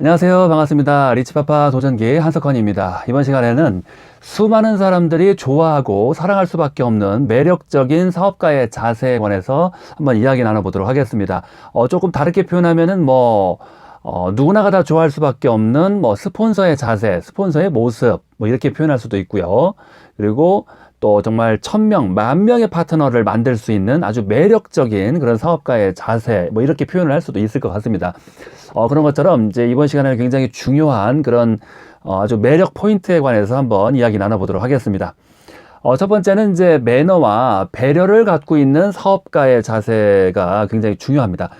안녕하세요. 반갑습니다. 리치파파 도전기 한석헌입니다. 이번 시간에는 수많은 사람들이 좋아하고 사랑할 수밖에 없는 매력적인 사업가의 자세에 관해서 한번 이야기 나눠보도록 하겠습니다. 조금 다르게 표현하면은 누구나가 다 좋아할 수밖에 없는 스폰서의 자세, 스폰서의 모습, 이렇게 표현할 수도 있고요. 그리고 또 정말 1000명, 10,000명의 파트너를 만들 수 있는 아주 매력적인 그런 사업가의 자세, 이렇게 표현을 할 수도 있을 것 같습니다. 그런 것처럼 이제 이번 시간에는 굉장히 중요한 그런 아주 매력 포인트에 관해서 한번 이야기 나눠보도록 하겠습니다. 첫 번째는 이제 매너와 배려를 갖고 있는 사업가의 자세가 굉장히 중요합니다.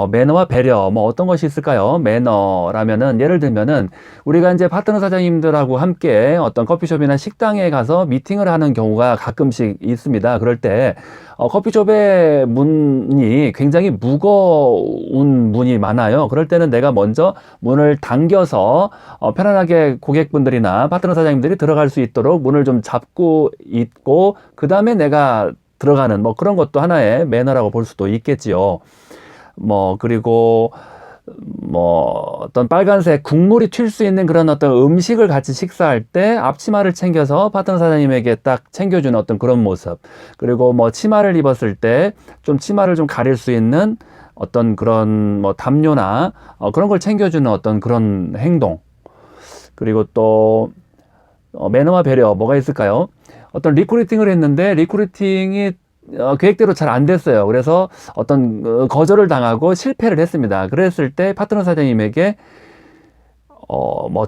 매너와 배려, 어떤 것이 있을까요? 매너라면은, 예를 들면은, 우리가 이제 파트너 사장님들하고 함께 어떤 커피숍이나 식당에 가서 미팅을 하는 경우가 가끔씩 있습니다. 그럴 때, 커피숍의 문이 굉장히 무거운 문이 많아요. 그럴 때는 내가 먼저 문을 당겨서, 편안하게 고객분들이나 파트너 사장님들이 들어갈 수 있도록 문을 좀 잡고 있고, 그 다음에 내가 들어가는, 그런 것도 하나의 매너라고 볼 수도 있겠지요. 그리고 어떤 빨간색 국물이 튈 수 있는 그런 어떤 음식을 같이 식사할 때 앞치마를 챙겨서 파트너 사장님에게 딱 챙겨주는 어떤 그런 모습. 그리고 치마를 입었을 때 좀 치마를 좀 가릴 수 있는 어떤 그런 담요나 그런 걸 챙겨주는 어떤 그런 행동. 그리고 또 매너와 배려 뭐가 있을까요? 어떤 리크루팅을 했는데 리크루팅이 계획대로 잘 안 됐어요. 그래서 어떤 거절을 당하고 실패를 했습니다. 그랬을 때 파트너 사장님에게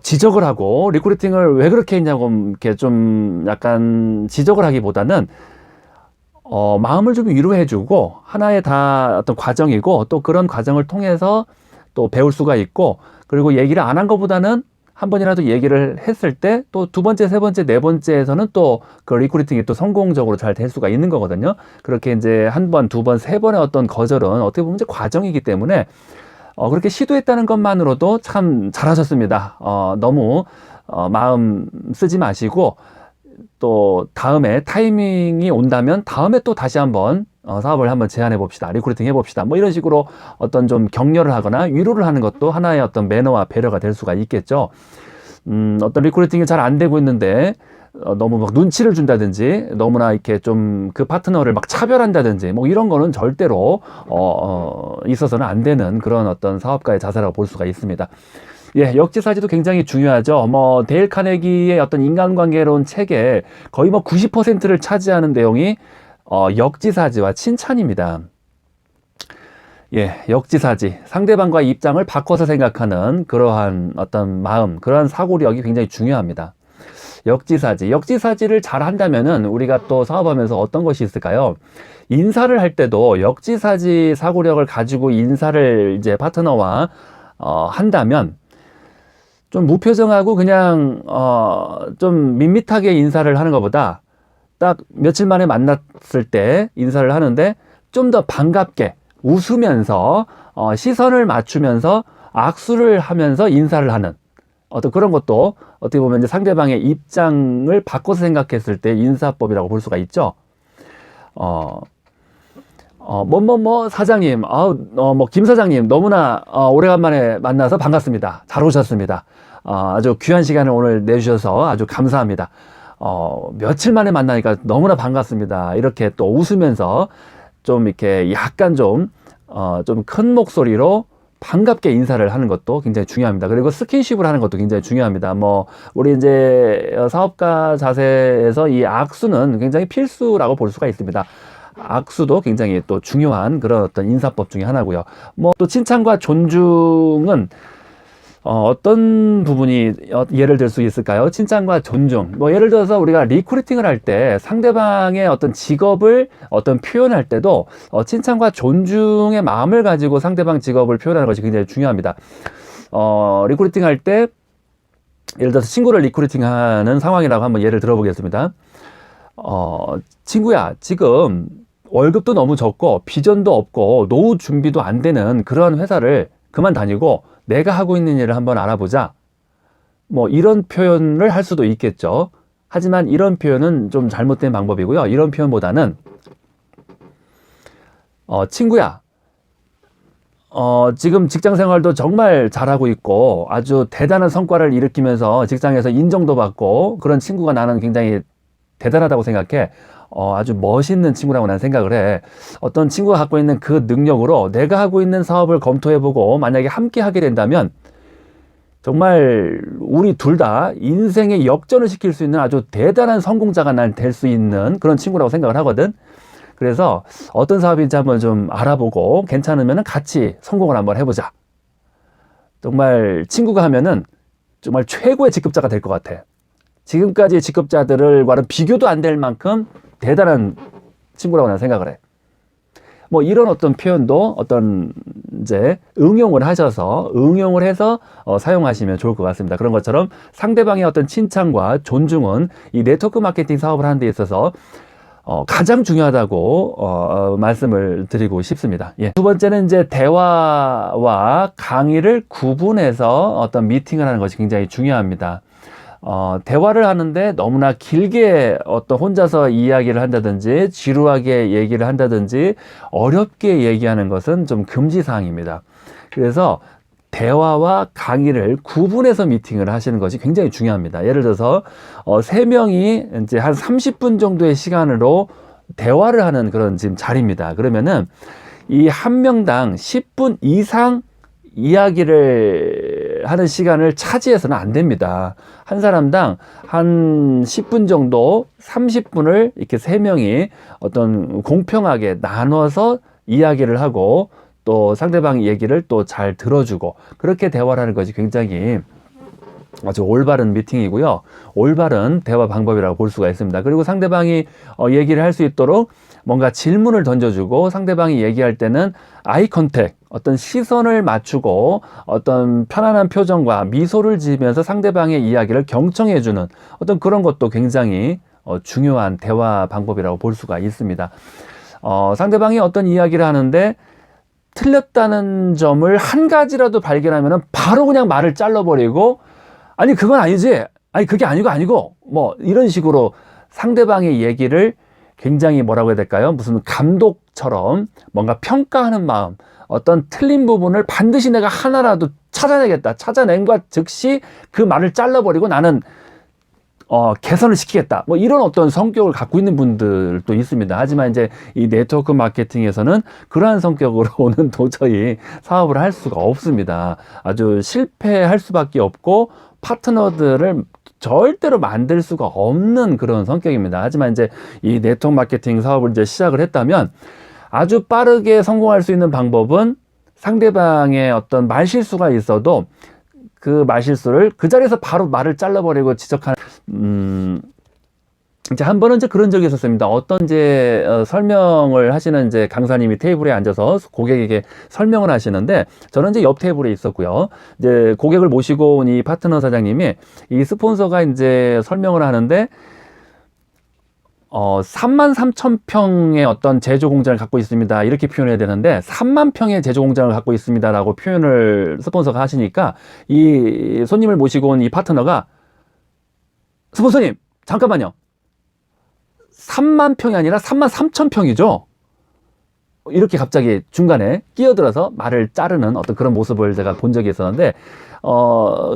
지적을 하고 리크루팅을 왜 그렇게 했냐고 이렇게 좀 약간 지적을 하기보다는 마음을 좀 위로해주고 하나의 다 어떤 과정이고 또 그런 과정을 통해서 또 배울 수가 있고 그리고 얘기를 안 한 것보다는 한 번이라도 얘기를 했을 때 또 두 번째, 세 번째, 네 번째에서는 또 그 리크루팅이 또 성공적으로 잘 될 수가 있는 거거든요. 그렇게 이제 한 번, 두 번, 세 번의 어떤 거절은 어떻게 보면 이제 과정이기 때문에 그렇게 시도했다는 것만으로도 참 잘하셨습니다. 너무 마음 쓰지 마시고 또 다음에 타이밍이 온다면 다음에 또 다시 한번 사업을 한번 제안해 봅시다. 리크루팅 해 봅시다. 이런 식으로 어떤 좀 격려를 하거나 위로를 하는 것도 하나의 어떤 매너와 배려가 될 수가 있겠죠. 어떤 리크루팅이 잘 안 되고 있는데 너무 막 눈치를 준다든지 너무나 이렇게 좀 그 파트너를 막 차별한다든지 이런 거는 절대로 있어서는 안 되는 그런 어떤 사업가의 자세라고 볼 수가 있습니다. 예, 역지사지도 굉장히 중요하죠. 데일 카네기의 어떤 인간관계론 책에 거의 90%를 차지하는 내용이 역지사지와 칭찬입니다. 예, 역지사지. 상대방과의 입장을 바꿔서 생각하는 그러한 어떤 마음, 그러한 사고력이 굉장히 중요합니다. 역지사지. 역지사지를 잘 한다면은 우리가 또 사업하면서 어떤 것이 있을까요? 인사를 할 때도 역지사지 사고력을 가지고 인사를 이제 파트너와 한다면 좀 무표정하고 그냥 좀 밋밋하게 인사를 하는 것보다 딱 며칠 만에 만났을 때 인사를 하는데 좀 더 반갑게 웃으면서 시선을 맞추면서 악수를 하면서 인사를 하는 어떤 그런 것도 어떻게 보면 이제 상대방의 입장을 바꿔서 생각했을 때 인사법이라고 볼 수가 있죠. 사장님, 김 사장님, 너무나 오래간만에 만나서 반갑습니다. 잘 오셨습니다. 아주 귀한 시간을 오늘 내주셔서 아주 감사합니다. 며칠 만에 만나니까 너무나 반갑습니다. 이렇게 또 웃으면서 좀 이렇게 약간 좀 큰 목소리로 반갑게 인사를 하는 것도 굉장히 중요합니다. 그리고 스킨십을 하는 것도 굉장히 중요합니다. 우리 이제 사업가 자세에서 이 악수는 굉장히 필수라고 볼 수가 있습니다. 악수도 굉장히 또 중요한 그런 어떤 인사법 중에 하나고요. 또 칭찬과 존중은 어떤 부분이 예를 들 수 있을까요? 칭찬과 존중. 예를 들어서 우리가 리크루팅을 할 때 상대방의 어떤 직업을 어떤 표현할 때도 칭찬과 존중의 마음을 가지고 상대방 직업을 표현하는 것이 굉장히 중요합니다. 리크루팅 할 때 예를 들어서 친구를 리크루팅하는 상황이라고 한번 예를 들어보겠습니다. 친구야, 지금 월급도 너무 적고 비전도 없고 노후 준비도 안 되는 그런 회사를 그만 다니고 내가 하고 있는 일을 한번 알아보자. 이런 표현을 할 수도 있겠죠. 하지만 이런 표현은 좀 잘못된 방법이고요. 이런 표현보다는 친구야, 지금 직장 생활도 정말 잘하고 있고 아주 대단한 성과를 일으키면서 직장에서 인정도 받고 그런 친구가 나는 굉장히 대단하다고 생각해. 아주 멋있는 친구라고 난 생각을 해. 어떤 친구가 갖고 있는 그 능력으로 내가 하고 있는 사업을 검토해보고 만약에 함께 하게 된다면 정말 우리 둘 다 인생의 역전을 시킬 수 있는 아주 대단한 성공자가 난 될 수 있는 그런 친구라고 생각을 하거든. 그래서 어떤 사업인지 한번 좀 알아보고 괜찮으면 같이 성공을 한번 해보자. 정말 친구가 하면은 정말 최고의 직급자가 될 것 같아. 지금까지의 직급자들과는 비교도 안 될 만큼 대단한 친구라고 나는 생각을 해. 뭐 이런 어떤 표현도 어떤 이제 응용을 해서 사용하시면 좋을 것 같습니다. 그런 것처럼 상대방의 어떤 칭찬과 존중은 이 네트워크 마케팅 사업을 하는 데 있어서 가장 중요하다고 말씀을 드리고 싶습니다. 예. 두 번째는 이제 대화와 강의를 구분해서 어떤 미팅을 하는 것이 굉장히 중요합니다. 대화를 하는데 너무나 길게 어떤 혼자서 이야기를 한다든지 지루하게 얘기를 한다든지 어렵게 얘기하는 것은 좀 금지사항입니다. 그래서 대화와 강의를 구분해서 미팅을 하시는 것이 굉장히 중요합니다. 예를 들어서 3명이 이제 한 30분 정도의 시간으로 대화를 하는 그런 지금 자리입니다. 그러면은 이 한 명당 10분 이상 이야기를 하는 시간을 차지해서는 안 됩니다. 한 사람당 한 10분 정도 30분을 이렇게 3명이 어떤 공평하게 나눠서 이야기를 하고 또 상대방 얘기를 또 잘 들어주고 그렇게 대화를 하는 것이 굉장히 아주 올바른 미팅이고요. 올바른 대화 방법이라고 볼 수가 있습니다. 그리고 상대방이 얘기를 할 수 있도록 뭔가 질문을 던져주고 상대방이 얘기할 때는 아이 컨택, 어떤 시선을 맞추고 어떤 편안한 표정과 미소를 지으면서 상대방의 이야기를 경청해주는 어떤 그런 것도 굉장히 중요한 대화 방법이라고 볼 수가 있습니다. 상대방이 어떤 이야기를 하는데 틀렸다는 점을 한 가지라도 발견하면 바로 그냥 말을 잘라버리고 아니 그건 아니지, 아니 그게 아니고 뭐 이런 식으로 상대방의 얘기를 굉장히 뭐라고 해야 될까요? 무슨 감독처럼 뭔가 평가하는 마음, 어떤 틀린 부분을 반드시 내가 하나라도 찾아내겠다, 찾아낸과 즉시 그 말을 잘라버리고 나는 개선을 시키겠다. 뭐 이런 어떤 성격을 갖고 있는 분들도 있습니다. 하지만 이제 이 네트워크 마케팅에서는 그러한 성격으로는 도저히 사업을 할 수가 없습니다. 아주 실패할 수밖에 없고 파트너들을 절대로 만들 수가 없는 그런 성격입니다. 하지만 이제 이 네트워크 마케팅 사업을 이제 시작을 했다면 아주 빠르게 성공할 수 있는 방법은 상대방의 어떤 말실수가 있어도 그 말실수를 그 자리에서 바로 말을 잘라버리고 지적하는, 이제 한 번은 이제 그런 적이 있었습니다. 어떤 이제 설명을 하시는 이제 강사님이 테이블에 앉아서 고객에게 설명을 하시는데 저는 이제 옆 테이블에 있었고요. 이제 고객을 모시고 온 이 파트너 사장님이 이 스폰서가 이제 설명을 하는데 33,000평의 어떤 제조 공장을 갖고 있습니다. 이렇게 표현해야 되는데 30,000평의 제조 공장을 갖고 있습니다라고 표현을 스폰서가 하시니까 이 손님을 모시고 온 이 파트너가 스폰서님 잠깐만요. 30,000평이 아니라 33,000평이죠. 이렇게 갑자기 중간에 끼어들어서 말을 자르는 어떤 그런 모습을 제가 본 적이 있었는데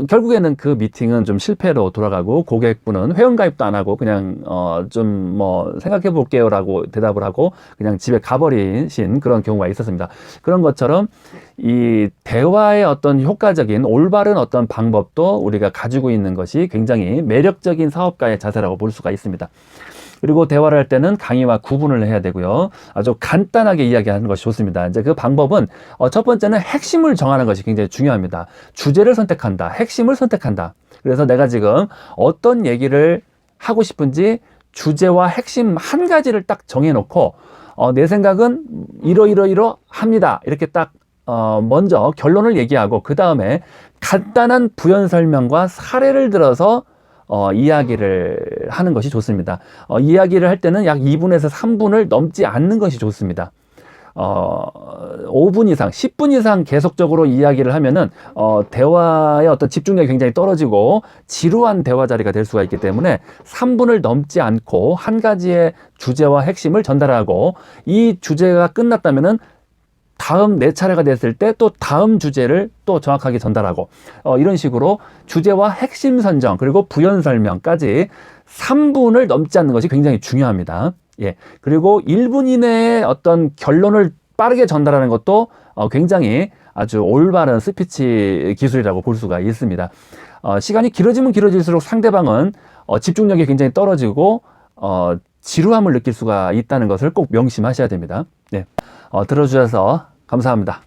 결국에는 그 미팅은 좀 실패로 돌아가고 고객분은 회원가입도 안 하고 그냥 좀 뭐 생각해 볼게요 라고 대답을 하고 그냥 집에 가버리신 그런 경우가 있었습니다. 그런 것처럼 이 대화의 어떤 효과적인 올바른 어떤 방법도 우리가 가지고 있는 것이 굉장히 매력적인 사업가의 자세라고 볼 수가 있습니다. 그리고 대화를 할 때는 강의와 구분을 해야 되고요. 아주 간단하게 이야기하는 것이 좋습니다. 이제 그 방법은 첫 번째는 핵심을 정하는 것이 굉장히 중요합니다. 주제를 선택한다. 핵심을 선택한다. 그래서 내가 지금 어떤 얘기를 하고 싶은지 주제와 핵심 한 가지를 딱 정해놓고 내 생각은 이러합니다. 이렇게 딱 먼저 결론을 얘기하고 그 다음에 간단한 부연 설명과 사례를 들어서 이야기를 하는 것이 좋습니다. 이야기를 할 때는 약 2분에서 3분을 넘지 않는 것이 좋습니다. 5분 이상, 10분 이상 계속적으로 이야기를 하면은 대화의 어떤 집중력이 굉장히 떨어지고 지루한 대화 자리가 될 수가 있기 때문에 3분을 넘지 않고 한 가지의 주제와 핵심을 전달하고 이 주제가 끝났다면은 다음 네 차례가 됐을 때 또 다음 주제를 또 정확하게 전달하고 이런 식으로 주제와 핵심 선정 그리고 부연 설명까지 3분을 넘지 않는 것이 굉장히 중요합니다. 예. 그리고 1분 이내에 어떤 결론을 빠르게 전달하는 것도 굉장히 아주 올바른 스피치 기술이라고 볼 수가 있습니다. 시간이 길어지면 길어질수록 상대방은 집중력이 굉장히 떨어지고 지루함을 느낄 수가 있다는 것을 꼭 명심하셔야 됩니다. 네. 들어주셔서 감사합니다.